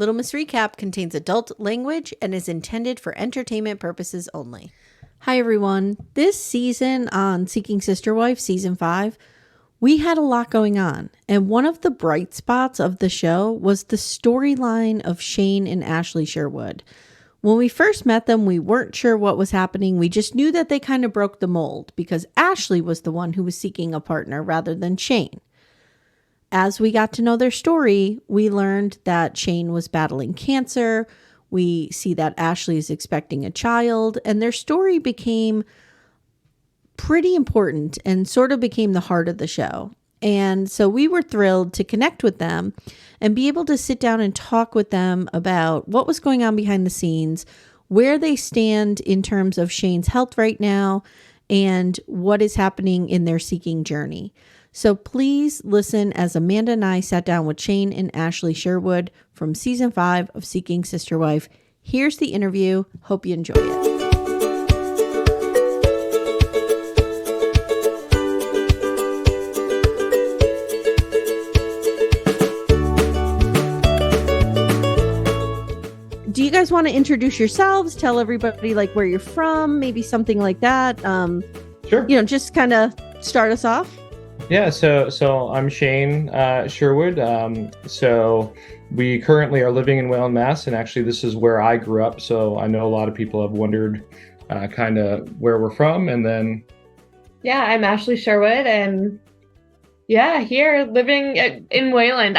Little Miss Recap contains adult language and is intended for entertainment purposes only. Hi, everyone. This season on Seeking Sister Wife, Season 5, we had a lot going on. And one of the bright spots of the show was the storyline of Shane and Ashley Sherwood. When we first met them, we weren't sure what was happening. We just knew that they kind of broke the mold because Ashley was the one who was seeking a partner rather than Shane. As we got to know their story, we learned that Shane was battling cancer. We see that Ashley is expecting a child, and their story became pretty important and sort of became the heart of the show. And so we were thrilled to connect with them and be able to sit down and talk with them about what was going on behind the scenes, where they stand in terms of Shane's health right now, and what is happening in their seeking journey. So please listen as Amanda and I sat down with Shane and Ashley Sherwood from Season 5 of Seeking Sister Wife. Here's the interview. Hope you enjoy it. Do you guys want to introduce yourselves? Tell everybody like where you're from, maybe something like that. Sure. Just kind of start us off. Yeah, so I'm Shane Sherwood. So we currently are living in Wayland, Mass, and actually this is where I grew up. So I know a lot of people have wondered kind of where we're from, and then. Yeah, I'm Ashley Sherwood, and here living in Wayland.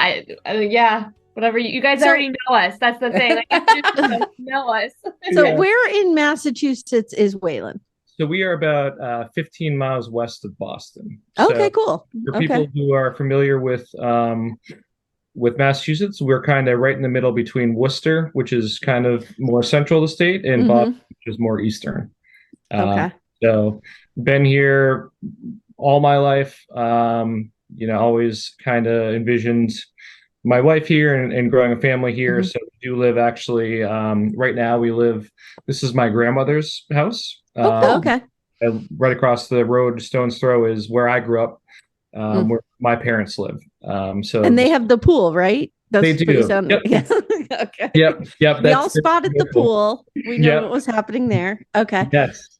Whatever you guys already know us. That's the thing. Like, you just know us. So where in Massachusetts is Wayland? So we are about 15 miles west of Boston. Okay, so cool. For people who are familiar with Massachusetts, we're kind of right in the middle between Worcester, which is kind of more central to the state, and Boston, which is more eastern. Okay. So been here all my life. Always kind of envisioned my life here and growing a family here. So we do live actually, right now this is my grandmother's house. Okay. Right across the road, stone's throw, is where I grew up, where my parents live. And they have the pool, right? They do. Yep. Yeah. Okay. Yep. We all spotted the pool. We know what was happening there. Okay.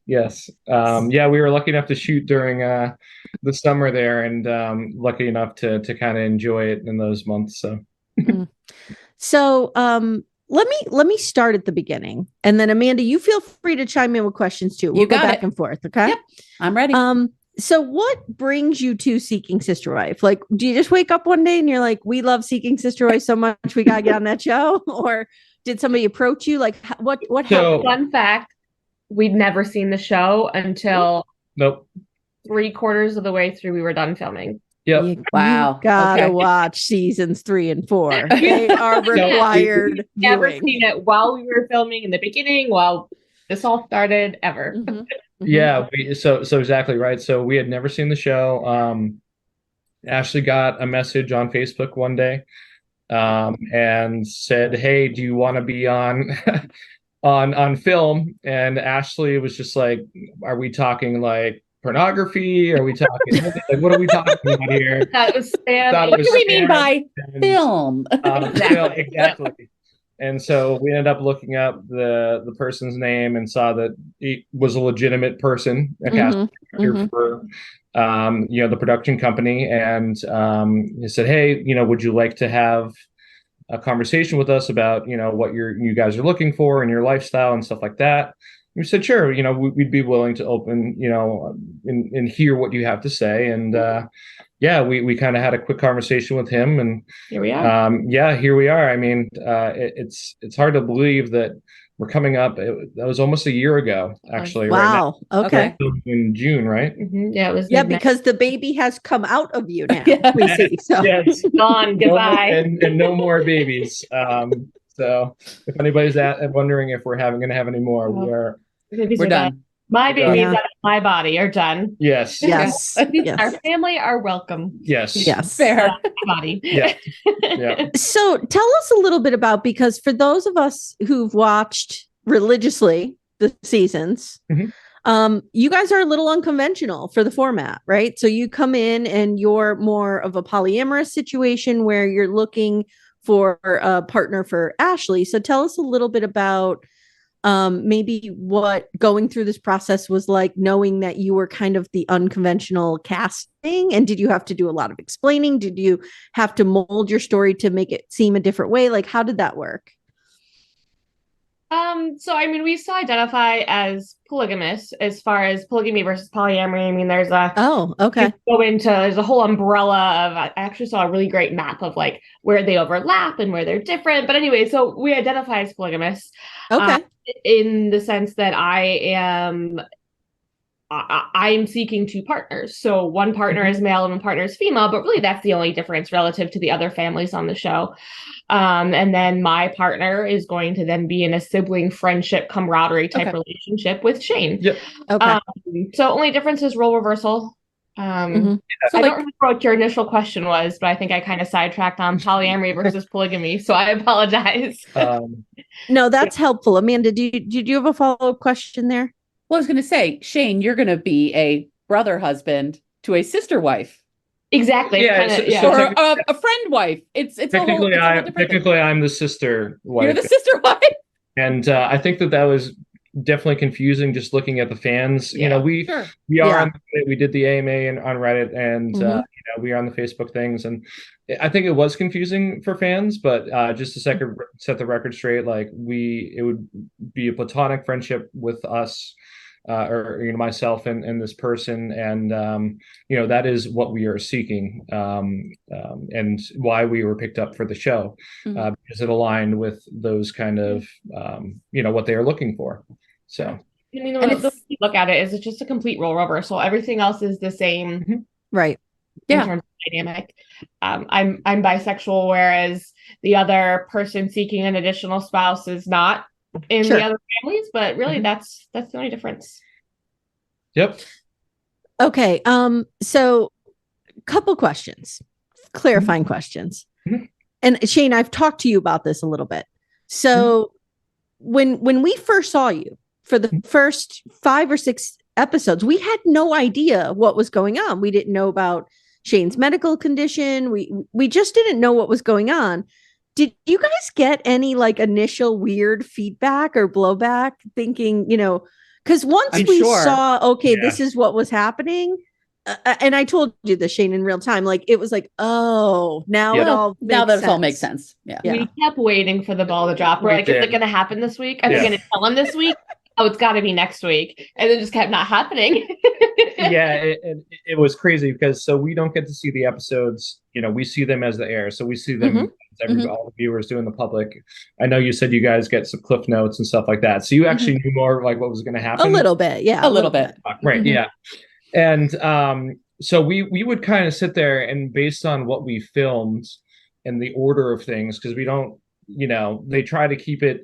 Yes. We were lucky enough to shoot during the summer there, and lucky enough to kind of enjoy it in those months. So. So, let me start at the beginning, and then Amanda, you feel free to chime in with questions too. We'll go back and forth. Okay. Yep. I'm ready. So what brings you to Seeking Sister Wife? Like, do you just wake up one day and you're like, we love Seeking Sister Wife so much, we got to get on that show? Or did somebody approach you? Like, what happened? Fun fact, we'd never seen the show until Nope. 3/4 of the way through we were done filming. Yep. Wow. You gotta watch seasons 3 and 4. They are required. Never seen it while we were filming in the beginning, while this all started ever. Yeah, so exactly right. So we had never seen the show. Ashley got a message on Facebook one day, and said, "Hey, do you want to be on on film?" And Ashley was just like, "Are we talking like pornography? Are we talking like, what are we talking about here?" That was What do we mean by film? Exactly. And so we ended up looking up the person's name and saw that he was a legitimate person, a casting director for the production company, and he said, "Hey, would you like to have a conversation with us about what you guys are looking for and your lifestyle and stuff like that?" We said, "Sure, we'd be willing to open, and hear what you have to say." And we kind of had a quick conversation with him, and here we are. Here we are. I mean, it's hard to believe that we're coming up. That was almost a year ago, actually. Wow. Right now. Okay. In June, right? Yeah, it was. Yeah, because the baby has come out of you now. We see. So. Yes. Gone. Goodbye. And no more babies. So if anybody's wondering if we're going to have any more, we're done. My babies out of my body are done. Yes. Yes. Our family are welcome. Yes. Fair. Body. Yeah. So tell us a little bit about, because for those of us who've watched religiously the seasons, you guys are a little unconventional for the format, right? So you come in and you're more of a polyamorous situation where you're looking for a partner for Ashley. So tell us a little bit about maybe what going through this process was like, knowing that you were kind of the unconventional casting. And did you have to do a lot of explaining? Did you have to mold your story to make it seem a different way? Like, how did that work? So I mean, we still identify as polygamous as far as polygamy versus polyamory. I mean, there's a there's a whole umbrella of, I actually saw a really great map of like where they overlap and where they're different. But anyway, so we identify as polygamous. In the sense that I'm seeking two partners. So one partner is male and one partner is female, but really that's the only difference relative to the other families on the show. And then my partner is going to then be in a sibling friendship camaraderie type relationship with Shane. Yep. So only difference is role reversal. So I don't remember what your initial question was, but I think I kind of sidetracked on polyamory versus polygamy. So I apologize. No, that's helpful. Amanda, did you have a follow-up question there? Well, I was going to say, Shane, you're going to be a brother husband to a sister wife. Exactly. Yeah, or a friend wife. It's technically I'm the sister wife. You're the sister wife. And I think that was definitely confusing just looking at the fans. You know, we are we did the AMA on Reddit, and we are on the Facebook things, and I think it was confusing for fans, but just to set the record straight, like it would be a platonic friendship with us, or myself and this person, and that is what we are seeking, and why we were picked up for the show, because it aligned with those kind of what they are looking for. So I mean, the way you look at it is it's just a complete role reversal. Everything else is the same, right? In terms of dynamic. I'm bisexual, whereas the other person seeking an additional spouse is not in the other families, but really that's the only difference. Yep. Okay. So couple questions, clarifying questions. And Shane, I've talked to you about this a little bit. So when we first saw you for the first 5 or 6 episodes, we had no idea what was going on. We didn't know about Shane's medical condition. We just didn't know what was going on. Did you guys get any like initial weird feedback or blowback thinking, because once we saw, this is what was happening. And I told you this, Shane, in real time, like it was like, now it all makes sense. Yeah. We kept waiting for the ball to drop. We're like, is it going to happen this week? Are they going to tell him this week? Oh, it's got to be next week. And it just kept not happening. It was crazy because we don't get to see the episodes. We see them as the air. So we see them, all the viewers do in the public. I know you said you guys get some cliff notes and stuff like that. So you actually knew more like what was going to happen. A little bit. Yeah. A little bit. Right. Yeah. And so we would kind of sit there, and based on what we filmed and the order of things, because we don't, they try to keep it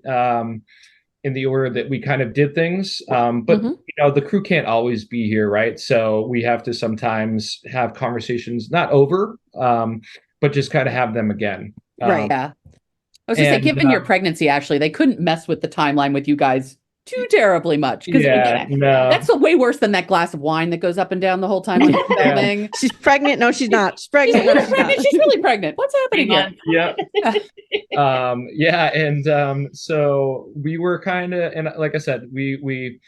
in the order that we kind of did things. But the crew can't always be here, right? So we have to sometimes have conversations, not over, but just kind of have them again. Right. Yeah. I was going to say, given your pregnancy, Ashley, they couldn't mess with the timeline with you guys too terribly much, because that's way worse than that glass of wine that goes up and down the whole time. She's pregnant. No, she's not. She's pregnant. She's really pregnant. What's happening here? And so we were kind of, and like I said, we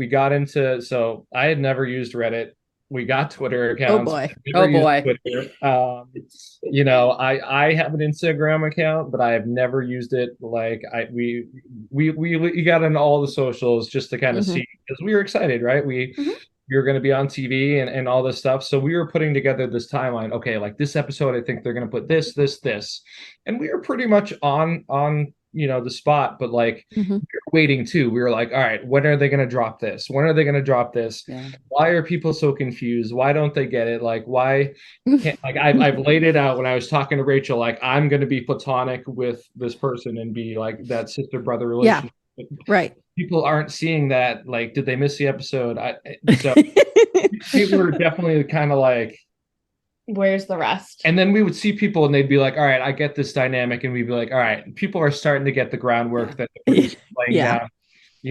got into. So I had never used Reddit. We got Twitter accounts. Oh boy. Twitter. I have an Instagram account, but I have never used it. Like we got into all the socials just to kind of see, because we were excited, right? We were going to be on TV and all this stuff. So we were putting together this timeline. Okay, like this episode, I think they're going to put this, and we were pretty much on the spot, but like we were waiting too. We were like, all right, when are they going to drop this? When are they going to drop this? Yeah. Why are people so confused? Why don't they get it? Like, why can't, like, I've laid it out when I was talking to Rachel, like I'm going to be platonic with this person and be like that sister brother relationship. Yeah. Right. People aren't seeing that. Like, did they miss the episode? So people were definitely kind of like, where's the rest? And then we would see people and they'd be like, all right, I get this dynamic. And we'd be like, all right, people are starting to get the groundwork that they're playing down.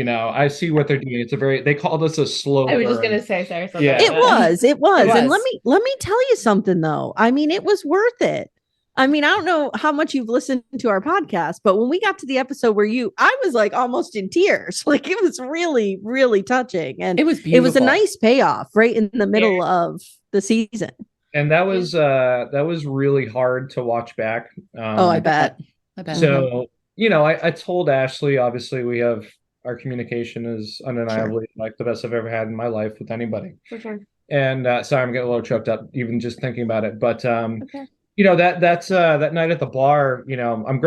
I see what they're doing. They called us a slow burn. I was just going to say, sorry. It was. And let me tell you something though. I mean, it was worth it. I mean, I don't know how much you've listened to our podcast, but when we got to the episode where I was like almost in tears. Like it was really, really touching. And it was beautiful. It was a nice payoff right in the middle of the season. And that was really hard to watch back. I bet. So, I told Ashley, obviously our communication is undeniably like the best I've ever had in my life with anybody. For sure. And sorry, I'm getting a little choked up even just thinking about it. But that night at the bar, I'm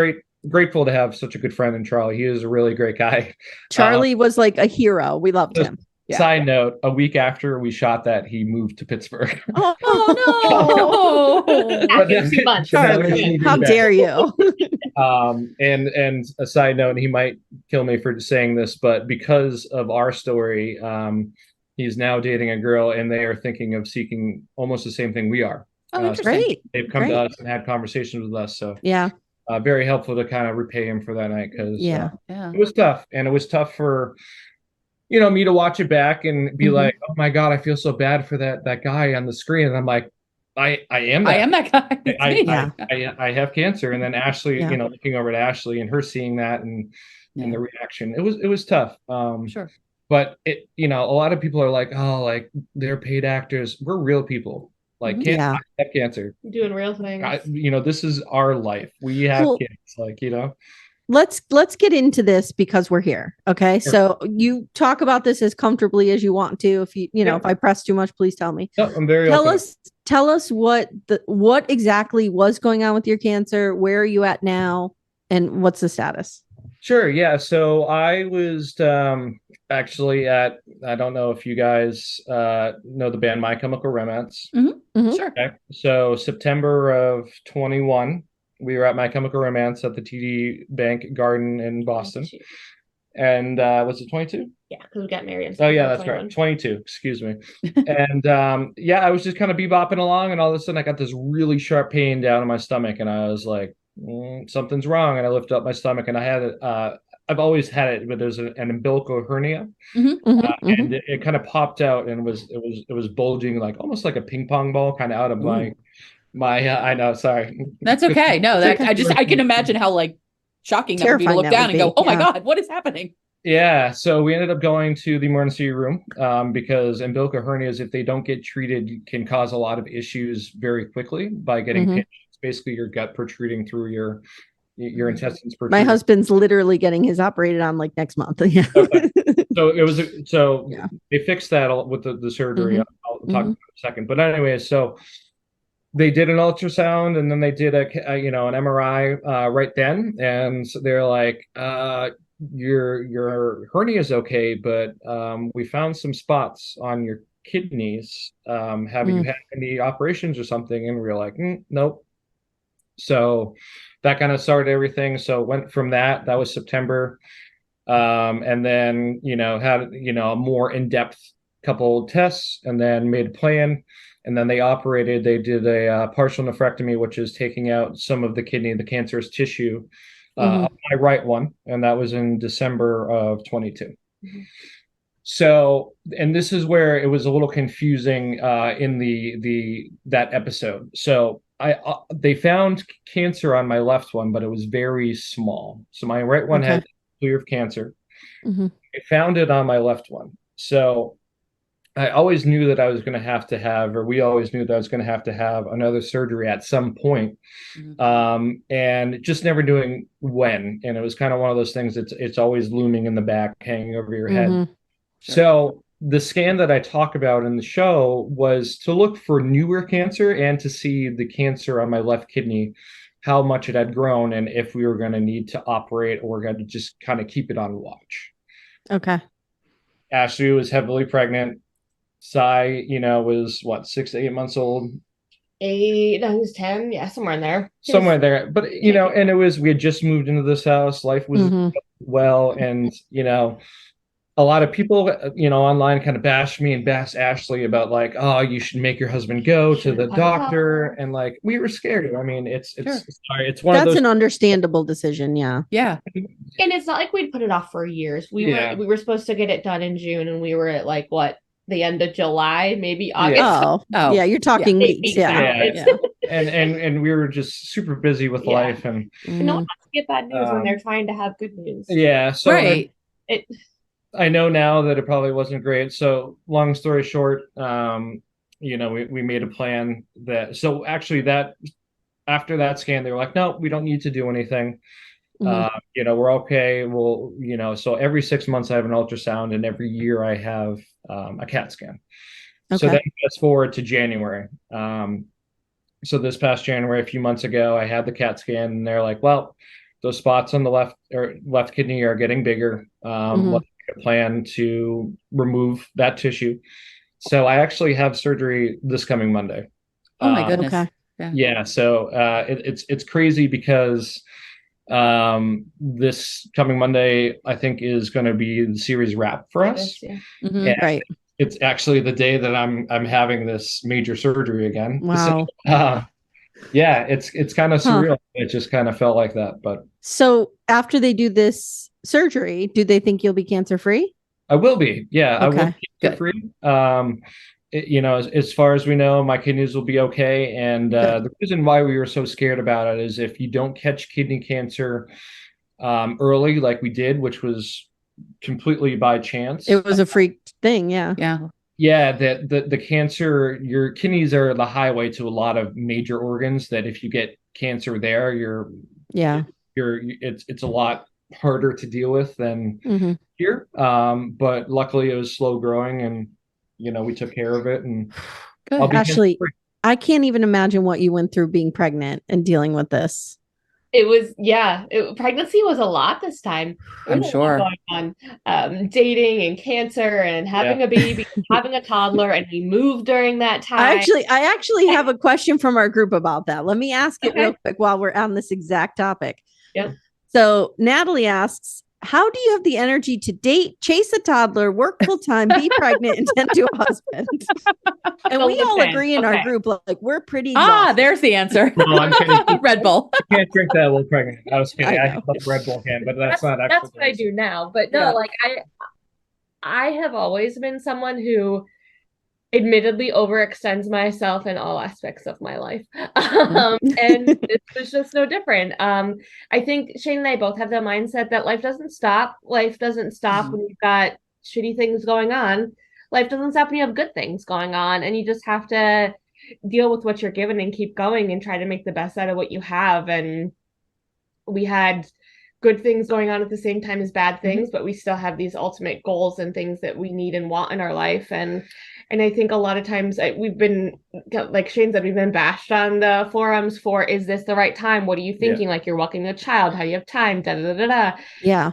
grateful to have such a good friend in Charlie. He is a really great guy. Charlie was like a hero. We loved him. Yeah. Side note, a week after we shot that, he moved to Pittsburgh. Oh no. Charlie, how dare you? And a side note, he might kill me for saying this, but because of our story, he's now dating a girl and they are thinking of seeking almost the same thing we are. Great. So they've come to us and had conversations with us. So yeah, very helpful to kind of repay him for that night because it was tough. And it was tough for me to watch it back and be like, oh my God, I feel so bad for that guy on the screen. And I'm like, I am that guy. I have cancer. And then Ashley, looking over at Ashley and her seeing that and the reaction, it was tough. Sure. But a lot of people are like, oh, like they're paid actors. We're real people. Like, I have cancer. Doing real things. This is our life. We have kids. Let's get into this because we're here. Okay. Sure. So you talk about this as comfortably as you want to. If if I press too much, please tell me. No, I'm very tell us what exactly was going on with your cancer. Where are you at now? And what's the status? Sure. Yeah. So I was actually I don't know if you guys know the band My Chemical Romance. Sure. Okay. So September of 21. We were at My Chemical Romance at the TD Bank Garden in Boston. And was it 22? Yeah, because we got married. Oh, yeah, that's right. 22, excuse me. And I was just kind of bebopping along, and all of a sudden I got this really sharp pain down in my stomach, and I was like, something's wrong. And I lifted up my stomach, and I had it. I've always had it, but there's an umbilical hernia, and it kind of popped out, and it was bulging like almost like a ping pong ball, kind of out of my. I know, sorry. That's okay. No, I can imagine how like shocking that would be to look down and go, oh my God, what is happening? Yeah. So we ended up going to the emergency room because umbilical hernias, if they don't get treated, can cause a lot of issues very quickly by getting pinched. It's basically your gut protruding through your intestines. My husband's literally getting his operated on like next month. Yeah. Okay. So they fixed that with the surgery. I'll talk about it in a second. But anyway, so they did an ultrasound and then they did an MRI right then, and so they're like, your hernia is okay, but we found some spots on your kidneys. Have you had any operations or something? And we were like, nope. So that kind of started everything. So went from that was September, and then had a more in-depth couple tests, and then made a plan. And then they did a partial nephrectomy, which is taking out some of the cancerous tissue, my right one. And that was in December of 22. So, and this is where it was a little confusing in that episode. So they found cancer on my left one, but it was very small. So my right one had clear of cancer. They found it on my left one. So I always knew that I was going to have to have, or we always knew that I was going to have another surgery at some point, and just never knowing when. And it was kind of one of those things it's always looming in the back, hanging over your head. Sure. So the scan that I talk about in the show was to look for newer cancer and to see the cancer on my left kidney, how much it had grown, and if we were going to need to operate or we're going to just kind of keep it on watch. Okay. Ashley was heavily pregnant. Sai, was 6 to 8 months old. He was 10. Yeah, somewhere in there. Somewhere there. But, and we had just moved into this house. Life was well. And, a lot of people, online kind of bash me and bash Ashley about like, oh, you should make your husband go to the doctor. And like, we were scared. I mean, it's one of those. That's an understandable decision. Yeah. Yeah. And it's not like we'd put it off for years. We were supposed to get it done in June, and we were at like, the end of July, maybe August. Yeah, you're talking weeks. Yeah. And we were just super busy with life, and no one wants to get bad news when they're trying to have good news. Yeah, so right. I know now that it probably wasn't great. So long story short, we made a plan that. So actually, that after that scan, they were like, no, we don't need to do anything. We're okay. So every 6 months I have an ultrasound, and every year I have a CAT scan. Okay. So then fast forward to January. So this past January, a few months ago, I had the CAT scan, and they're like, well, those spots on the left kidney are getting bigger. Let's make a plan to remove that tissue. So I actually have surgery this coming Monday. Oh my goodness. Okay. Yeah. So it's crazy because this coming Monday, I think, is going to be the series wrap for us. Right. It's actually the day that I'm having this major surgery again. Wow. So, it's kind of surreal. It just kind of felt like that. But so after they do this surgery, do they think you'll be cancer free? I will be. Yeah, okay. I will be cancer free. As far as we know, my kidneys will be okay. And the reason why we were so scared about it is if you don't catch kidney cancer early, like we did, which was completely by chance. It was a freak thing. Yeah. Yeah, the cancer, your kidneys are the highway to a lot of major organs that if you get cancer there, it's a lot harder to deal with than here. But luckily it was slow growing, and we took care of it. And Ashley, I can't even imagine what you went through being pregnant and dealing with this. It was, pregnancy was a lot this time. I'm sure. Going on, dating and cancer and having a baby, having a toddler, and we moved during that time. I actually have a question from our group about that. Let me ask it real quick while we're on this exact topic. Yep. So Natalie asks, how do you have the energy to date, chase a toddler, work full time, be pregnant, and tend to a husband? And we all agree in our group, like we're pretty exhausted. There's the answer. No, I'm kidding. Red Bull. You can't drink that while pregnant. I was kidding. I have a Red Bull can, but that's not actually. That's what I do now. But no, I have always been someone who admittedly overextends myself in all aspects of my life. And this was just no different. I think Shane and I both have the mindset that life doesn't stop. Life doesn't stop when you've got shitty things going on. Life doesn't stop when you have good things going on. And you just have to deal with what you're given and keep going and try to make the best out of what you have. And we had good things going on at the same time as bad things, but we still have these ultimate goals and things that we need and want in our life. And I think a lot of times we've been, like Shane said, we've been bashed on the forums for, is this the right time? What are you thinking? Like you're welcoming a child. How do you have time? Da, da, da, da, da. Yeah.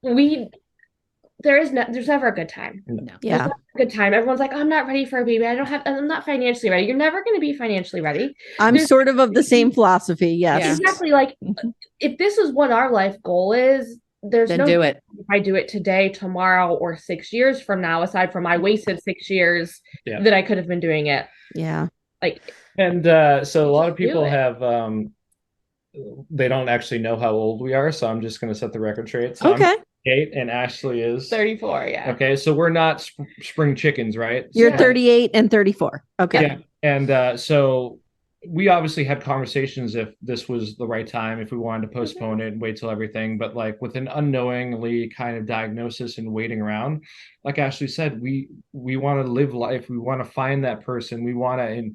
There's never a good time. No. Yeah. There's never a good time. Everyone's like, I'm not ready for a baby. I'm not financially ready. You're never going to be financially ready. I'm sort of the same philosophy. Yes. Yeah. Exactly. Like if this is what our life goal is, there's then no do it. If I do it today, tomorrow, or 6 years from now, aside from my wasted 6 years that I could have been doing it. Yeah. And so a lot of people have they don't actually know how old we are, so I'm just going to set the record straight. So okay. I'm 38 and Ashley is 34. Yeah. Okay, so we're not spring chickens, right? You're 38 and 34. Okay. Yeah. And so we obviously had conversations if this was the right time, if we wanted to postpone it and wait till everything. But like with an unknowingly kind of diagnosis and waiting around, like Ashley said, we want to live life. We want to find that person. We want to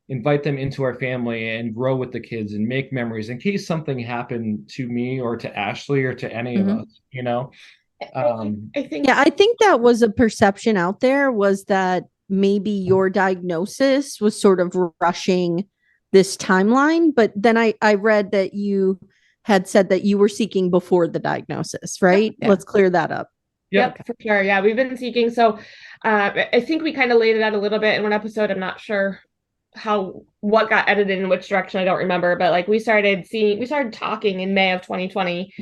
invite them into our family and grow with the kids and make memories in case something happened to me or to Ashley or to any of us, I think that was a perception out there, was that maybe your diagnosis was sort of rushing this timeline. But then I read that you had said that you were seeking before the diagnosis, right? Yeah. Let's clear that up. Yep, for sure. Yeah, we've been seeking. So I think we kind of laid it out a little bit in one episode. I'm not sure what got edited in which direction, I don't remember, but like we started talking in May of 2020,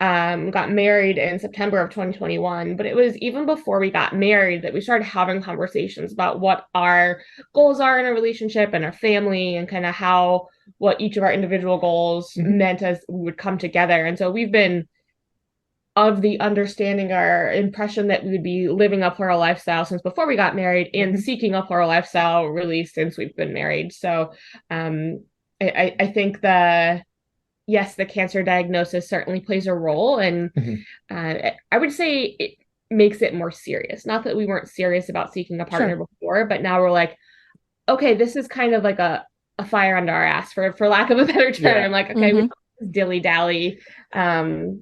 got married in September of 2021, but it was even before we got married that we started having conversations about what our goals are in a relationship and our family, and kind of what each of our individual goals meant as we would come together. And so we've been of the understanding or impression that we would be living a plural lifestyle since before we got married and seeking a plural lifestyle really since we've been married. So I think the cancer diagnosis certainly plays a role. And I would say it makes it more serious. Not that we weren't serious about seeking a partner before, but now we're like, okay, this is kind of like a fire under our ass, for lack of a better term. Like, okay, we don't dilly-dally.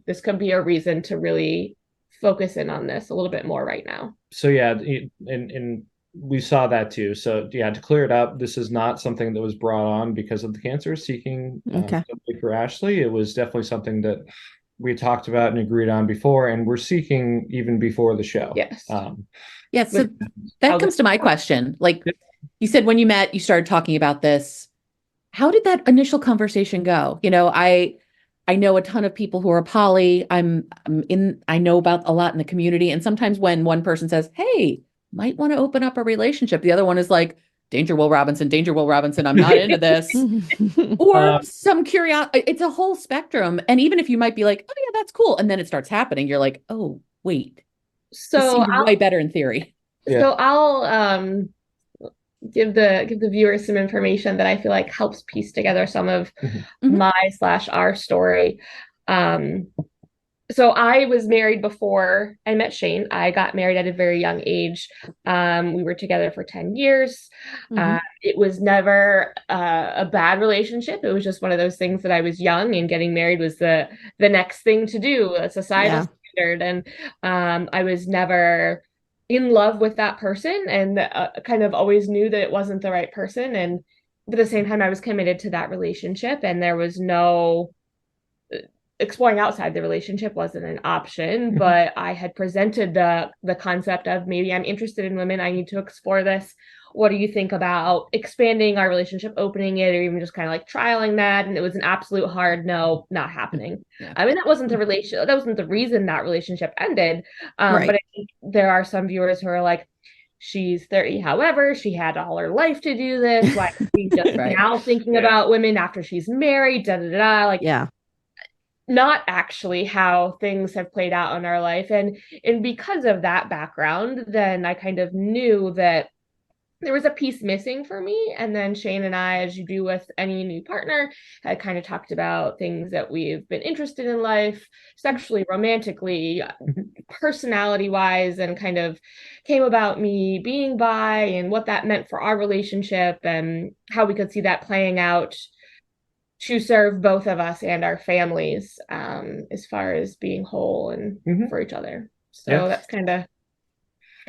This could be a reason to really focus in on this a little bit more right now. So and we saw that too. So to clear it up, this is not something that was brought on because of the cancer seeking for Ashley. It was definitely something that we talked about and agreed on before, and we're seeking even before the show. Yes. So that comes to my question. Like you said, when you met, you started talking about this. How did that initial conversation go? You know, I know a ton of people who are poly. I know about a lot in the community. And sometimes when one person says, hey, might want to open up a relationship, the other one is like, danger, Will Robinson, I'm not into this. Or some curiosity. It's a whole spectrum. And even if you might be like, oh yeah, that's cool, and then it starts happening, you're like, oh, wait. So way better in theory. So I'll give the viewers some information that I feel like helps piece together some of my/our story. So I was married before I met Shane. I got married at a very young age. We were together for 10 years. It was never a bad relationship. It was just one of those things that I was young, and getting married was the next thing to do, a societal standard. And I was never in love with that person, and kind of always knew that it wasn't the right person. And at the same time, I was committed to that relationship, and there was no exploring outside the relationship wasn't an option. But I had presented the concept of, maybe I'm interested in women. I need to explore this. What do you think about expanding our relationship, opening it, or even just kind of like trialing that? And it was an absolute hard no, not happening. I mean, that wasn't the reason that relationship ended. But I think there are some viewers who are like, she's 30, however, she had all her life to do this. Why is she just now thinking about women after she's married? Like, not actually how things have played out in our life. And because of that background, then I kind of knew that there was a piece missing for me. And then Shane and I, as you do with any new partner, had kind of talked about things that we've been interested in life, sexually, romantically, personality wise, and kind of came about me being bi and what that meant for our relationship and how we could see that playing out to serve both of us and our families, as far as being whole and for each other. So that's kind of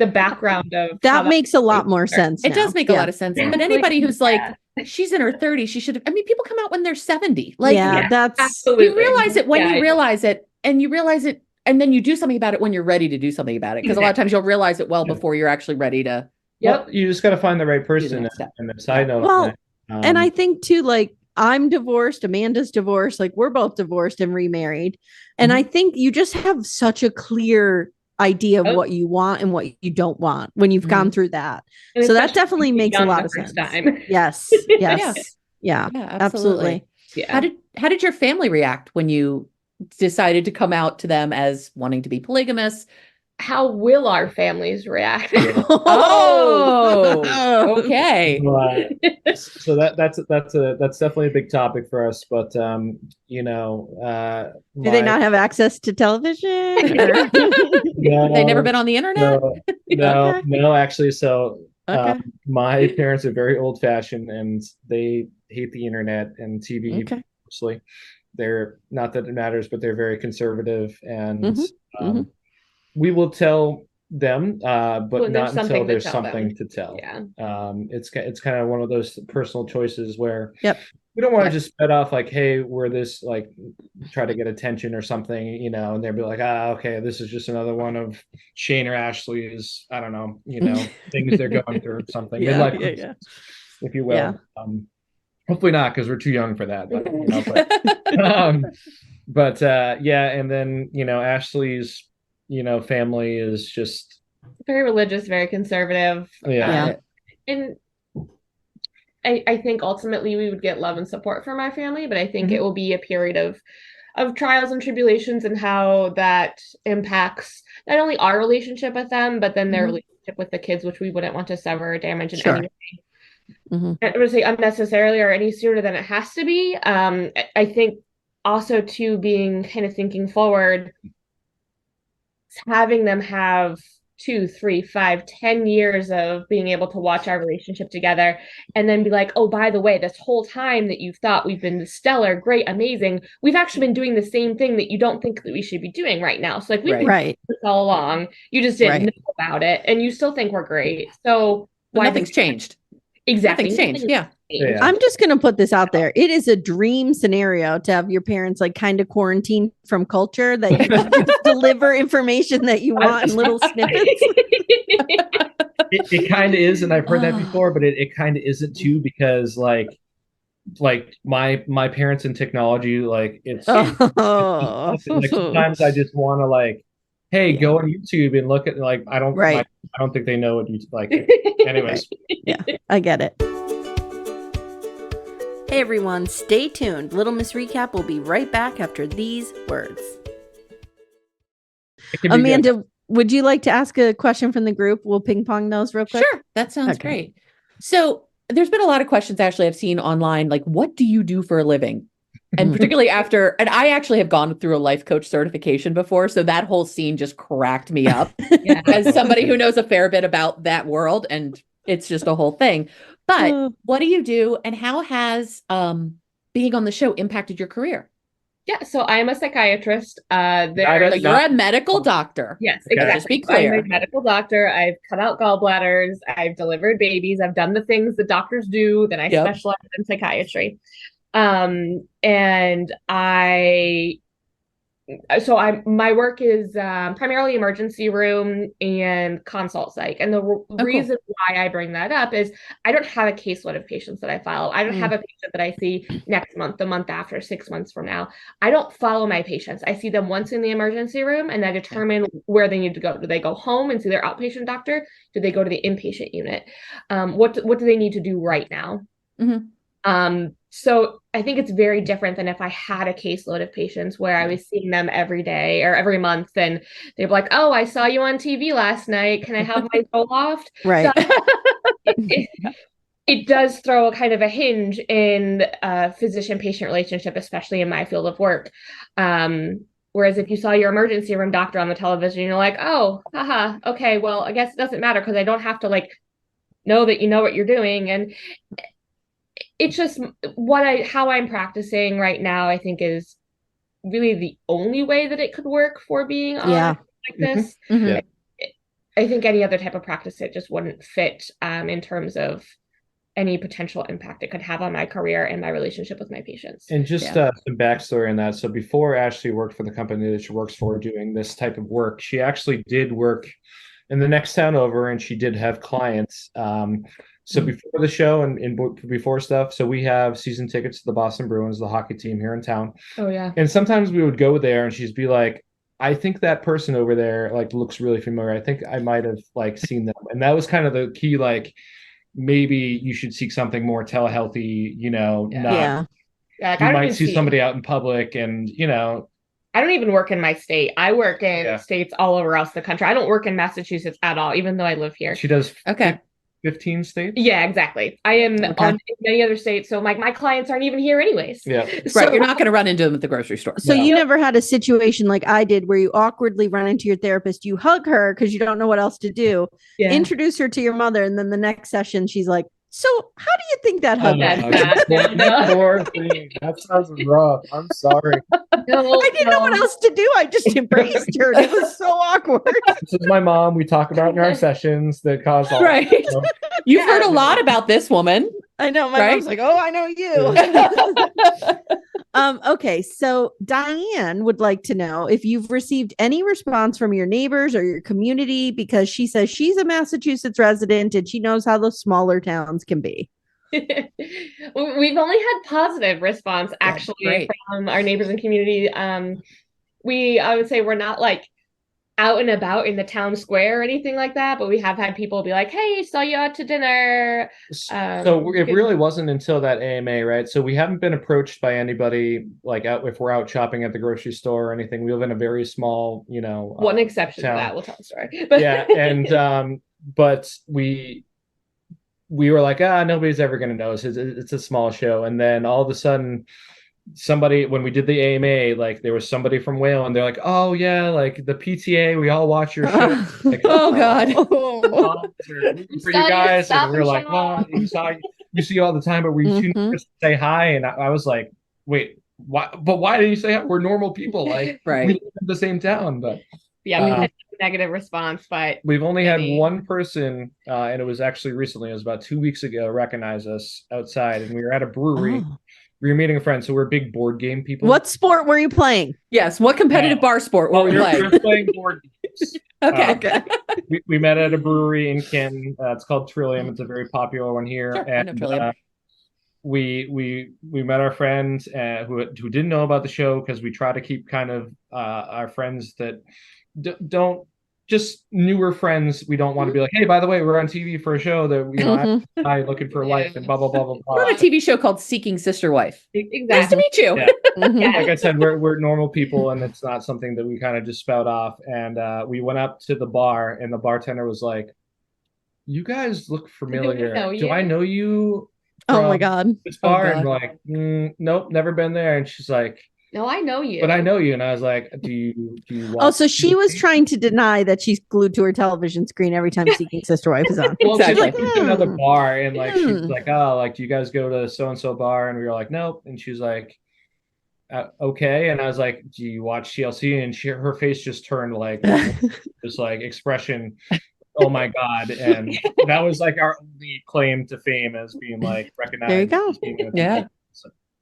the background of that makes a lot more sense. It does make a lot of sense. But anybody who's like, she's in her 30s, she should have, I mean, people come out when they're 70. Like, that's absolutely. You realize it when you realize it, and you realize it, and then you do something about it when you're ready to do something about it. Because a lot of times you'll realize it well before you're actually ready to. Well, you just got to find the right person. And the side note. Well, and I think too, like, I'm divorced, Amanda's divorced, like we're both divorced and remarried. And I think you just have such a clear idea of what you want and what you don't want when you've gone through that. And so that definitely makes a lot of sense. Yes. Yeah, absolutely. Yeah. How did your family react when you decided to come out to them as wanting to be polygamous? How will our families react? Okay. So that's definitely a big topic for us. But do they not have access to television? No, they've never been on the internet? No, actually. So my parents are very old fashioned, and they hate the internet and TV. Mostly, they're not that it matters, but they're very conservative, and we will tell them, but not until there's something to tell. It's kind of one of those personal choices where we don't want to just spit off like, hey, we're this, like, try to get attention or something, and they'll be like, okay, this is just another one of Shane or Ashley's, I don't know, things they're going through or something. If you will. Hopefully not, because we're too young for that. But and then Ashley's family is just very religious, very conservative. And I think ultimately we would get love and support from my family, but I think it will be a period of trials and tribulations and how that impacts not only our relationship with them, but then their relationship with the kids, which we wouldn't want to sever or damage in any way. I would say unnecessarily or any sooner than it has to be. I think also too, being kind of thinking forward, having them have 2, 3, 5, 10 years of being able to watch our relationship together and then be like, oh, by the way, this whole time that you've thought we've been stellar, great, amazing, we've actually been doing the same thing that you don't think that we should be doing right now. So like we've been doing this all along. You just didn't know about it and you still think we're great. So nothing's changed. Exactly. Nothing's changed. Yeah. I'm just going to put this out there. It is a dream scenario to have your parents like kind of quarantine from culture, that you just deliver information that you want in little snippets. It kind of is, and I've heard that before, but it kind of isn't too, because like my parents in technology, like it's like sometimes I just want to like, hey, go on YouTube and look at, like, I don't think they know what you like. Anyways. Yeah, I get it. Hey everyone, stay tuned. Little Miss Recap will be right back after these words. Amanda, would you like to ask a question from the group? We'll ping pong those real quick. Sure, that sounds great. So there's been a lot of questions actually I've seen online, like, what do you do for a living? And particularly after, and I actually have gone through a life coach certification before, so that whole scene just cracked me up as somebody who knows a fair bit about that world, and it's just a whole thing. But what do you do, and how has being on the show impacted your career? Yeah, so I'm a psychiatrist. You're a medical doctor. Yes, exactly. Just be clear. I'm a medical doctor. I've cut out gallbladders. I've delivered babies. I've done the things that doctors do. Then I specialize in psychiatry. And my work is primarily emergency room and consult psych. And the reason why I bring that up is I don't have a caseload of patients that I follow. I don't have a patient that I see next month, the month after, 6 months from now. I don't follow my patients. I see them once in the emergency room and I determine where they need to go. Do they go home and see their outpatient doctor? Do they go to the inpatient unit? What do they need to do right now? So I think it's very different than if I had a caseload of patients where I was seeing them every day or every month, and they're like, oh, I saw you on TV last night. Can I have my Zoloft? Right. So it does throw a kind of a hinge in physician-patient relationship, especially in my field of work. Whereas if you saw your emergency room doctor on the television, you're like, oh, haha, okay, well, I guess it doesn't matter because I don't have to like know that you know what you're doing. And it's just how I'm practicing right now, I think, is really the only way that it could work for being on like this. I think any other type of practice, it just wouldn't fit in terms of any potential impact it could have on my career and my relationship with my patients. And just some backstory on that. So before Ashley worked for the company that she works for doing this type of work, she actually did work in the next town over, and she did have clients. So before the show and before stuff, so we have season tickets to the Boston Bruins, the hockey team here in town. Oh, yeah. And sometimes we would go there and she'd be like, I think that person over there like looks really familiar. I think I might have like seen them. And that was kind of the key, like, maybe you should seek something more telehealthy, you know, you might see somebody out in public and, you know. I don't even work in my state. I work in states all over else the country. I don't work in Massachusetts at all, even though I live here. She does 15 states? Yeah, exactly. I am on many other states, so my clients aren't even here anyways. Yeah. So, right, you're not going to run into them at the grocery store. So you never had a situation like I did where you awkwardly run into your therapist, you hug her because you don't know what else to do, introduce her to your mother, and then the next session she's like, so how do you think that hug went? That sounds rough. I'm sorry. I didn't know what else to do. I just embraced her. It was so awkward. This is my mom. We talk about in our sessions that cause all You've heard a lot about this woman. I know. My mom's like, oh, I know you. Okay, so Diane would like to know if you've received any response from your neighbors or your community, because she says she's a Massachusetts resident and she knows how the smaller towns can be. We've only had positive response actually from our neighbors and community. I would say we're not like out and about in the town square or anything like that, but we have had people be like, "Hey, saw you out to dinner." So it really wasn't until that AMA, right? So we haven't been approached by anybody like out if we're out shopping at the grocery store or anything. We live in a very small, one exception town. To that, we'll tell the story. Yeah, and but we were like, nobody's ever going to know. It's a small show, and then all of a sudden, somebody, when we did the AMA, like there was somebody from Whale, and they're like, "Oh yeah, like the PTA, we all watch your show." Like, oh God, for you guys, and we were like, "Well, you see all the time, but we too nervous to say hi." And I was like, "Wait, why? But why did you say hi? We're normal people, like right. We live in the same town." But yeah, we had a negative response, but we've only had one person, and it was actually recently. It was about 2 weeks ago. Recognize us outside, and we were at a brewery. Oh. We were meeting a friend, so we're big board game people. What sport were you playing? Yes, what competitive bar sport were we playing? We were playing board games. Okay. We met at a brewery in Canton. It's called Trillium. It's a very popular one here. Sure, and I know Trillium. We met our friend who didn't know about the show, because we try to keep kind of our friends that don't, just newer friends. We don't want to be like, "Hey, by the way, we're on TV for a show that I'm looking for a wife," and blah blah blah blah blah. We're on a TV show called Seeking Sister Wife. Exactly. Nice to meet you. Yeah. Like I said, we're normal people, and it's not something that we kind of just spout off. And we went up to the bar, and the bartender was like, "You guys look familiar. Do I know you?" Oh my God. This bar. And we're like, "Nope, never been there." And she's like, "No, I know you." But I know you. And I was like, do you watch so she was trying to deny that she's glued to her television screen every time Seeking Sister Wife is on. Well, exactly. She's like, another bar, and like she's like, "Oh, like, do you guys go to so and so bar?" And we were like, "Nope." And she's like, "Okay." And I was like, "Do you watch TLC?" And her face just turned like this like expression. Oh my God. And that was like our only claim to fame, as being like recognized. There you go. Yeah.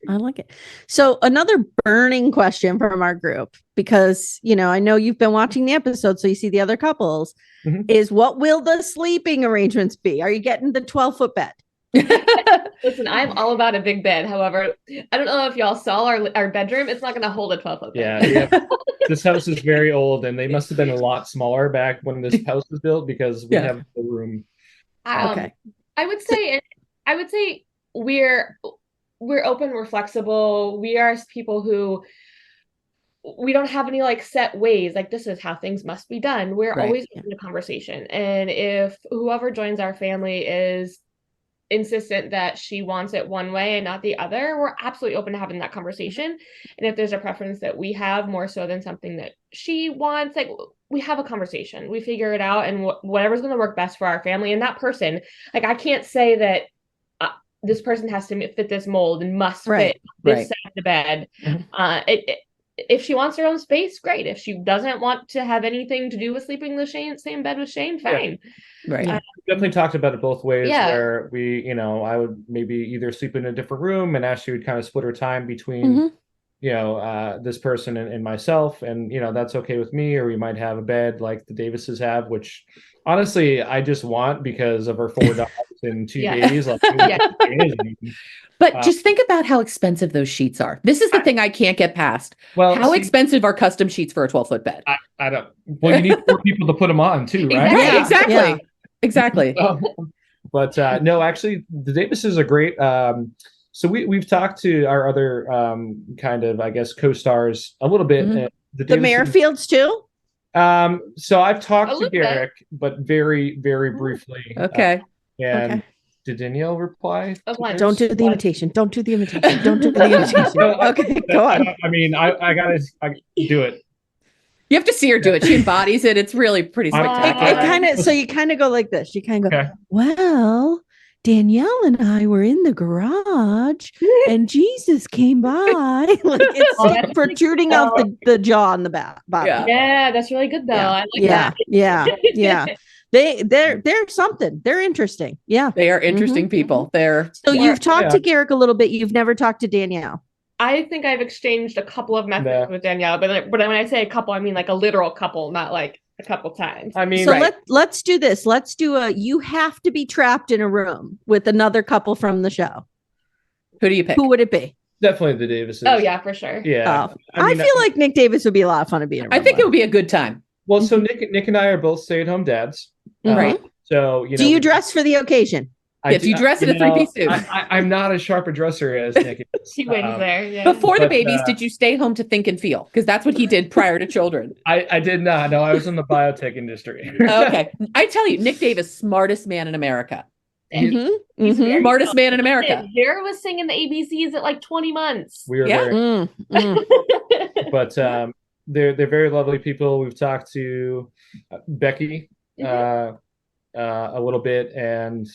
I like it. So another burning question from our group, because, I know you've been watching the episode, so you see the other couples, is what will the sleeping arrangements be? Are you getting the 12-foot bed? Listen, I'm all about a big bed. However, I don't know if y'all saw our bedroom. It's not going to hold a 12-foot bed. Yeah. This house is very old, and they must have been a lot smaller back when this house was built, because we have the room. Okay. I would say we're open, we're flexible. We are people who, we don't have any like set ways, like this is how things must be done. We're always open to conversation. And if whoever joins our family is insistent that she wants it one way and not the other, we're absolutely open to having that conversation. And if there's a preference that we have more so than something that she wants, like, we have a conversation, we figure it out, and whatever's going to work best for our family. And that person, like, I can't say that this person has to fit this mold and must fit this side of the bed. If she wants her own space, great. If she doesn't want to have anything to do with sleeping in the same bed with Shane, fine. Right. We definitely talked about it both ways, where we, I would maybe either sleep in a different room, and Ashley would kind of split her time between, this person and myself. And, that's okay with me. Or we might have a bed like the Davises have, which honestly, I just want because of her 4 dogs in 2 days. Like, But just think about how expensive those sheets are. This is the thing I can't get past. Well, how expensive are custom sheets for a 12-foot bed? I don't. Well, you need 4 people to put them on too, right? Exactly. But no, actually, the Davises are great. So we've talked to our other kind of, I guess, co-stars a little bit. The Merrifields too. So I've talked to Garrick, but very, very briefly. Okay. Did Danielle reply? Don't do the imitation. Don't do the imitation. Don't do the imitation. Okay, go on. I mean, I gotta do it. You have to see her do it. She embodies it. It's really pretty spectacular. So you kind of go like this. You kind of go, well, Danielle and I were in the garage and Jesus came by. Like, it's like protruding out the jaw on the bottom. Yeah, that's really good though. I like that. Yeah. They're something. They're interesting. Yeah. They are interesting people. You've talked to Garrick a little bit. You've never talked to Danielle. I think I've exchanged a couple of messages with Danielle, but when I say a couple, I mean like a literal couple, not like a couple times. I mean, so let's do this. Let's do you have to be trapped in a room with another couple from the show. Who do you pick? Who would it be? Definitely the Davises. Oh yeah, for sure. Yeah. I feel like Nick Davis would be a lot of fun to be in a room I think it would be a good time. Well, so Nick and I are both stay-at-home dads. Right. So, do you dress for the occasion? If you dress in a three-piece suit. I'm not as sharp a dresser as Nick is. He wins there. Yeah. Before the babies, did you stay home to think and feel? Because that's what he did prior to children. I did not. No, I was in the biotech industry. Okay. I tell you, Nick Davis, smartest man in America. Smartest man in America. Jared was singing the ABCs at like 20 months. We were but they're very lovely people. We've talked to Becky a little bit, and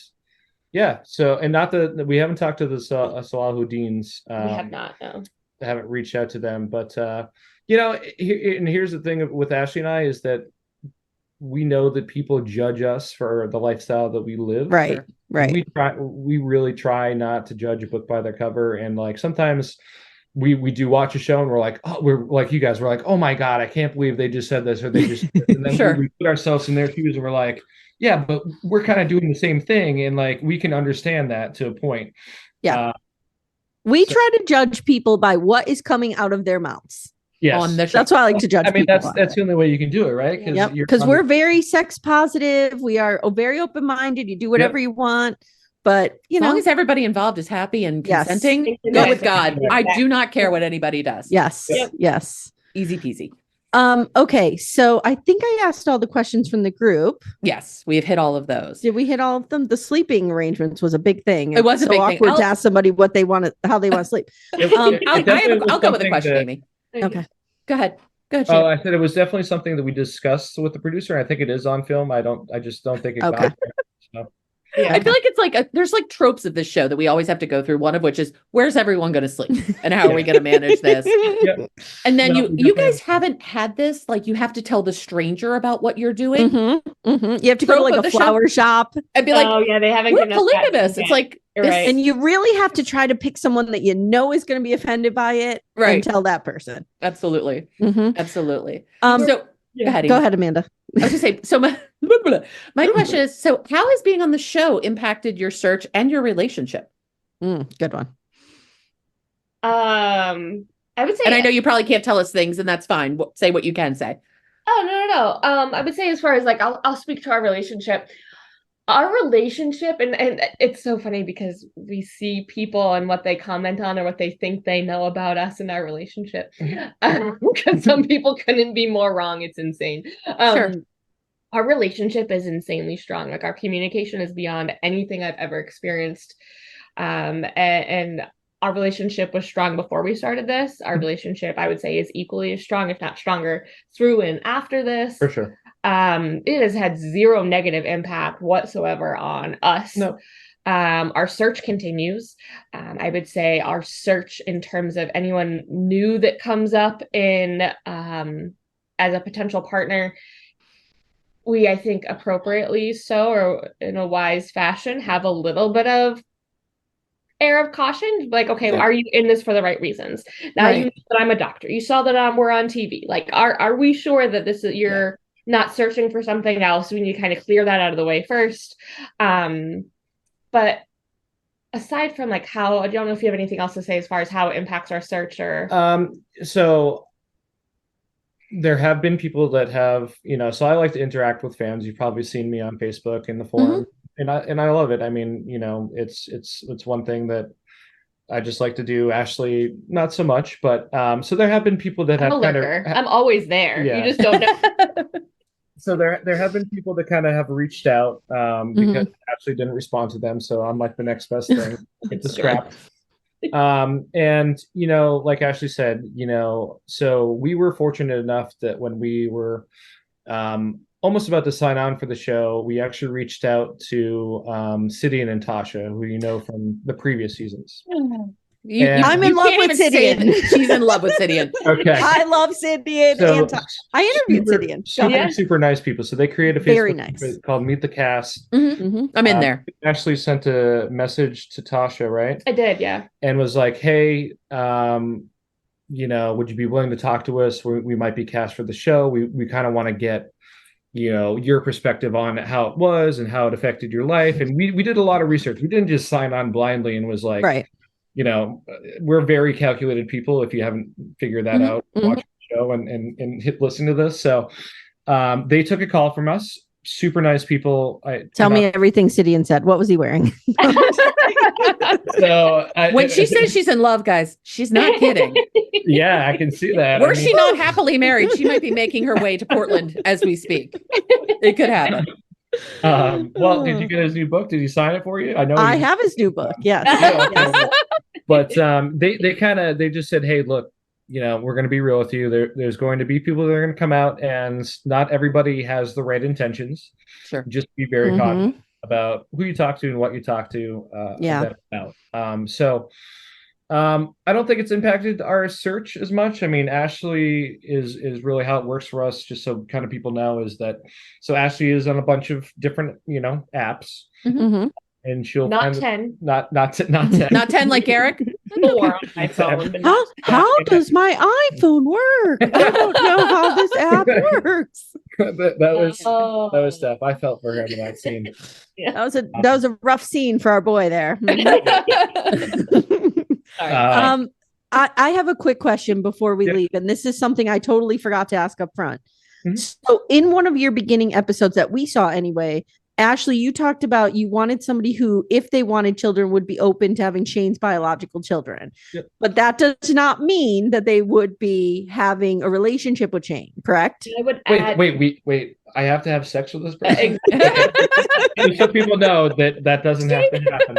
yeah. So, and not that we haven't talked to the Salahuddins. We have not. No. I haven't reached out to them, but and here's the thing with Ashley and I is that we know that people judge us for the lifestyle that we live. Right. We really try not to judge a book by their cover, and like sometimes we do watch a show and we're like, oh, we're like you guys, we're like, oh my God, I can't believe they just said this or they just and then we put ourselves in their shoes and we're like, yeah, but we're kind of doing the same thing, and like we can understand that to a point. Yeah. We try to judge people by what is coming out of their mouths. Yes. On the show. That's why I like to judge. I mean, that's the only way you can do it, right? Because we're very sex positive. We are very open minded. You do whatever you want, but as long as everybody involved is happy and consenting, go with God. I do not care what anybody does. Yes. Easy peasy. Okay, so I think I asked all the questions from the group. Yes, we have hit all of those. Did we hit all of them? The sleeping arrangements was a big thing. It was a big thing. Awkward to ask somebody what they wanted, how they want to sleep. I'll go with a question, Amy. Okay, go ahead. Shane. Oh, I said it was definitely something that we discussed with the producer. I think it is on film. I just don't think it got there. So. Yeah. I feel like it's like there's like tropes of this show that we always have to go through. One of which is where's everyone going to sleep and how are we going to manage this? And then you guys haven't had this. Like you have to tell the stranger about what you're doing. You have to go to like a flower shop and be like, oh yeah, they haven't. We're polygamous. It's like, right. And you really have to try to pick someone that you know is going to be offended by it, and tell that person. Absolutely, absolutely. So go ahead, Amanda. I was just say so. My question is: so, how has being on the show impacted your search and your relationship? Good one. I would say, and I know you probably can't tell us things, and that's fine. Say what you can say. Oh no. I would say as far as like I'll speak to our relationship. Our relationship, and it's so funny because we see people and what they comment on or what they think they know about us and our relationship. Because some people couldn't be more wrong. It's insane. Sure. Our relationship is insanely strong. Like our communication is beyond anything I've ever experienced. And our relationship was strong before we started this. Our relationship, I would say, is equally as strong, if not stronger, through and after this. For sure. It has had zero negative impact whatsoever on us. No. Our search continues. I would say our search in terms of anyone new that comes up in as a potential partner, we, I think appropriately so, or in a wise fashion, have a little bit of air of caution. Like, okay, are you in this for the right reasons? Now you know that I'm a doctor. You saw that we're on TV. Like, are we sure that this is you're not searching for something else? We need to kind of clear that out of the way first. But aside from like how, I don't know if you have anything else to say as far as how it impacts our search or. So there have been people that have, so I like to interact with fans. You've probably seen me on Facebook in the forum, and I love it. I mean, it's one thing that I just like to do. Ashley, not so much, but so there have been people that I'm always there. Yeah. You just don't know. So there have been people that kind of have reached out because Ashley didn't respond to them. So I'm like the next best thing. Get the scrap. And like Ashley said, so we were fortunate enough that when we were almost about to sign on for the show, we actually reached out to Sidian and Tasha, who you know from the previous seasons. I'm in love with Sidian. She's in love with Sidian. Okay. I love Sidian. So, I interviewed Sidian. Super nice people. So they created a Facebook group called Meet the Cast. I'm in there. Ashley sent a message to Tasha, right? I did, yeah. And was like, hey, would you be willing to talk to us? We might be cast for the show. We kind of want to get your perspective on how it was and how it affected your life. And we did a lot of research. We didn't just sign on blindly and was like, we're very calculated people. If you haven't figured that out, watch the show and hit listen to this. So They took a call from us. Super nice people. Tell me everything Sidian said. What was he wearing? So when she says she's in love, guys, she's not kidding. Yeah, I can see that. Were she not happily married, she might be making her way to Portland as we speak. It could happen. Well, did you get his new book? Did he sign it for you? I know I have his new book. Yes. Yes. But they just said, hey, look, we're going to be real with you. There's going to be people that are going to come out, and not everybody has the right intentions. Sure. Just be very cognizant about who you talk to and what you talk to. I don't think it's impacted our search as much. I mean, Ashley is really how it works for us, just so kind of people know, is that so Ashley is on a bunch of different, apps. Mm-hmm. And she'll not 10. Not 10. Not 10 like Eric. 4 on my phone. How does my iPhone work? I don't know how this app works. that was tough. I felt for him in that scene. Yeah. That was a rough scene for our boy there. I have a quick question before we leave, and this is something I totally forgot to ask up front. Mm-hmm. So in one of your beginning episodes that we saw anyway, Ashley, you talked about you wanted somebody who, if they wanted children, would be open to having Shane's biological children. Yep. But that does not mean that they would be having a relationship with Shane, correct? I would wait. I have to have sex with this person? So people know that doesn't have to happen.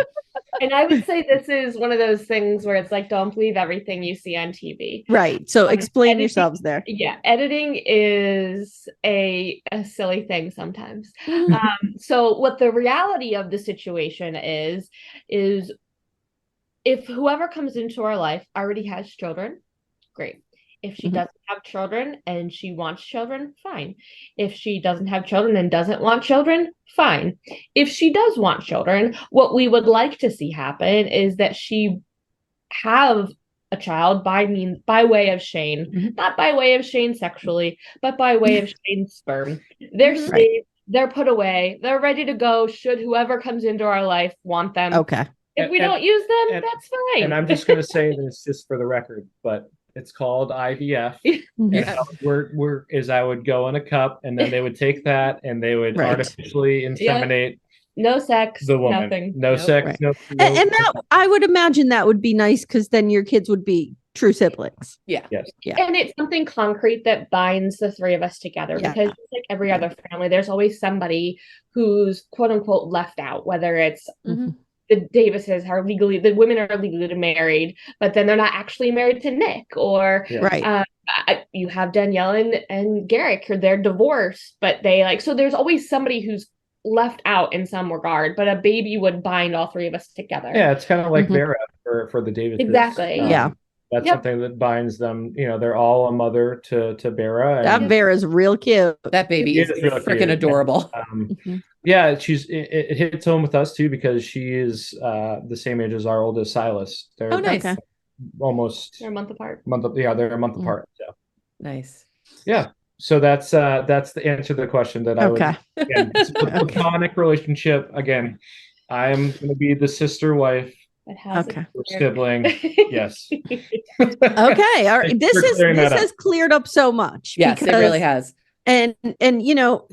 And I would say this is one of those things where it's like, don't believe everything you see on TV. Right. So explain yourselves there. Yeah. Editing is a silly thing sometimes. So what the reality of the situation is if whoever comes into our life already has children, great. If she doesn't have children and she wants children, fine. If she doesn't have children and doesn't want children, fine. If she does want children, what we would like to see happen is that she have a child by way of Shane, not by way of Shane sexually, but by way of Shane's sperm. They're safe, they're put away, they're ready to go should whoever comes into our life want them. Okay. If we don't use them, that's fine. And I'm just going to say this just for the record, but it's called IVF. And I would go in a cup, and then they would take that and they would artificially inseminate. No sex, the woman. Nothing. No sex. Right. No, and that, I would imagine that would be nice because then your kids would be true siblings. Yeah. Yes. Yeah. And it's something concrete that binds the three of us together because just like every other family, there's always somebody who's quote unquote left out, whether it's the Davises the women are legally married, but then they're not actually married to Nick, or you have Danielle and Garrick, or they're divorced, but they so there's always somebody who's left out in some regard, but a baby would bind all three of us together. Yeah, it's kind of like Vera for the Davises. Exactly. That's something that binds them. They're all a mother to Vera. That Vera's real cute. That baby is really freaking adorable. Yeah, it hits home with us too because she is the same age as our oldest Silas. They're nice. Okay. Almost they're a month apart. They're a month apart. So. Nice. Yeah. So that's the answer to the question that I would. Again, it's a platonic relationship. Again, I'm going to be the sister wife. Sibling. Yes. Okay. All right. This has cleared up so much. Yes, it really has. And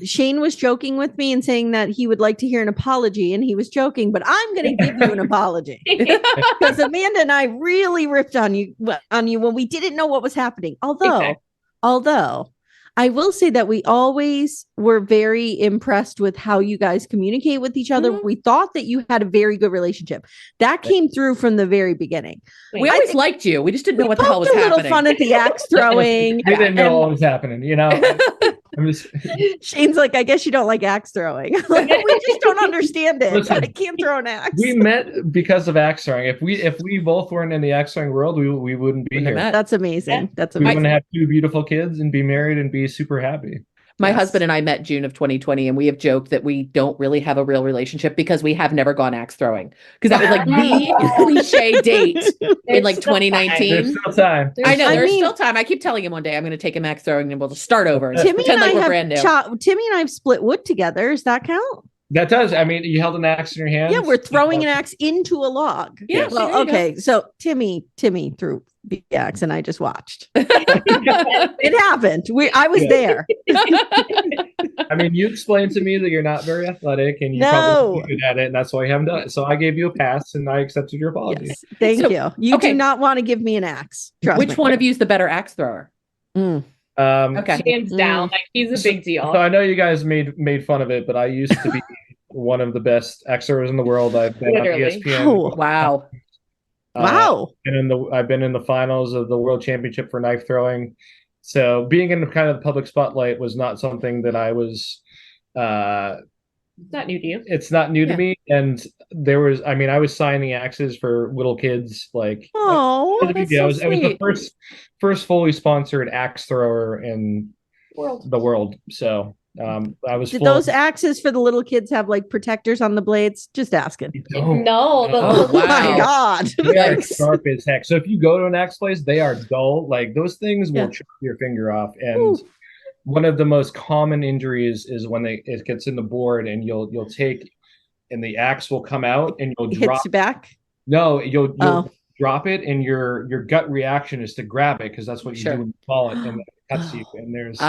Shane was joking with me and saying that he would like to hear an apology, and he was joking, but I'm going to give you an apology because Amanda and I really ripped on you when we didn't know what was happening. Although I will say that we always were very impressed with how you guys communicate with each other. We thought that you had a very good relationship. That came through from the very beginning. We always liked you. We just didn't know what the hell was happening. A little fun at the axe throwing. We didn't know what was happening, Shane's like, I guess you don't like axe throwing. We just don't understand it. Listen, I can't throw an axe. We met because of axe throwing. If we both weren't in the axe throwing world, we wouldn't be here. That's amazing. That's amazing. We wouldn't have 2 beautiful kids and be married and be super happy. My husband and I met June of 2020, and we have joked that we don't really have a real relationship because we have never gone axe throwing. Because that was like the cliche date in 2019. There's still time. I know there's still time. I keep telling him one day I'm going to take him axe throwing and we'll just start over. Timmy and I have split wood together. Does that count? That does. I mean, you held an axe in your hand. Yeah, we're throwing an axe into a log. Yeah. Well, okay. So Timmy threw the axe, and I just watched. It happened. I was there. I mean, you explained to me that you're not very athletic, and you're probably good at it, and that's why you haven't done it. So I gave you a pass, and I accepted your apology. Yes, thank you. You do not want to give me an axe. Which one of you is the better axe thrower? Okay, hands down. Like, he's a big deal. So I know you guys made fun of it, but I used to be one of the best axe throwers in the world. I've been on ESPN. Oh, wow. I've been in the finals of the World Championship for knife throwing. So being in kind of the public spotlight was not something that I was. It's not new to you. It's not new to me. And I was signing axes for little kids. Like, oh, I was the first fully sponsored axe thrower in the world. So I was. Did those axes for the little kids have like protectors on the blades? Just asking. No. Oh my God. They're sharp as heck. So if you go to an axe place, they are dull. Like, those things will chop your finger off. And one of the most common injuries is when it gets in the board, and you'll take, and the axe will come out, and you'll drop. Hits back? No, you'll drop it, and your gut reaction is to grab it, because that's what you do when you fall it, and it cuts you. And there's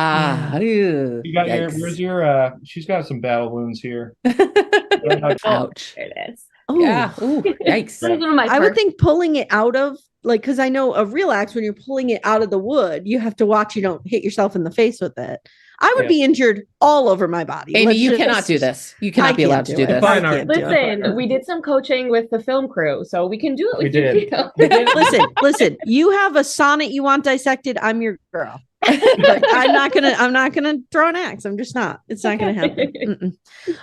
you got she's got some battle wounds here. Ouch. There it is. Oh yeah. Ooh, yikes. I would think pulling it out of, like, because I know a real axe, when you're pulling it out of the wood, you have to watch you don't hit yourself in the face with it. I would be injured all over my body. Amy, you cannot do this. You cannot be allowed to do this. Listen, we did some coaching with the film crew, so we can do it. We did. Listen. You have a sonnet you want dissected. I'm your girl. But I'm not gonna throw an axe. I'm just not. It's not gonna happen.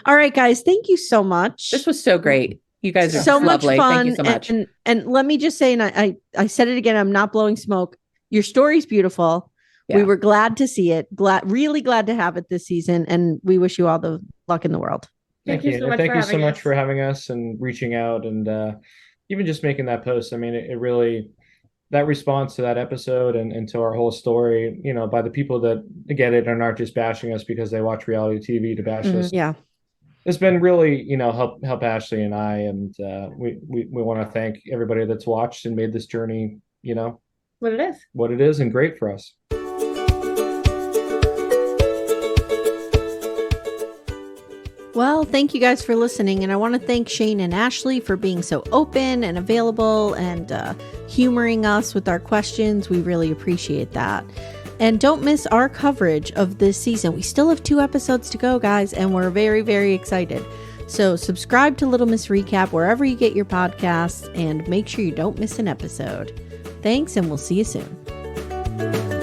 All right, guys. Thank you so much. This was so great. You guys are so lovely. Much fun. Thank you so much. And let me just say, and I said it again, I'm not blowing smoke. Your story's beautiful. Yeah. We were glad to see it. Really glad to have it this season. And we wish you all the luck in the world. Thank you. Thank you so much for having us and reaching out, and even just making that post. I mean, it really, that response to that episode and to our whole story, by the people that get it and aren't just bashing us because they watch reality TV to bash us. Yeah. It's been really, help Ashley and I, and we want to thank everybody that's watched and made this journey, what it is, and great for us. Well, thank you guys for listening, and I want to thank Shane and Ashley for being so open and available and humoring us with our questions. We really appreciate that. And don't miss our coverage of this season. We still have 2 episodes to go, guys, and we're very, very excited. So subscribe to Little Miss Recap wherever you get your podcasts, and make sure you don't miss an episode. Thanks, and we'll see you soon.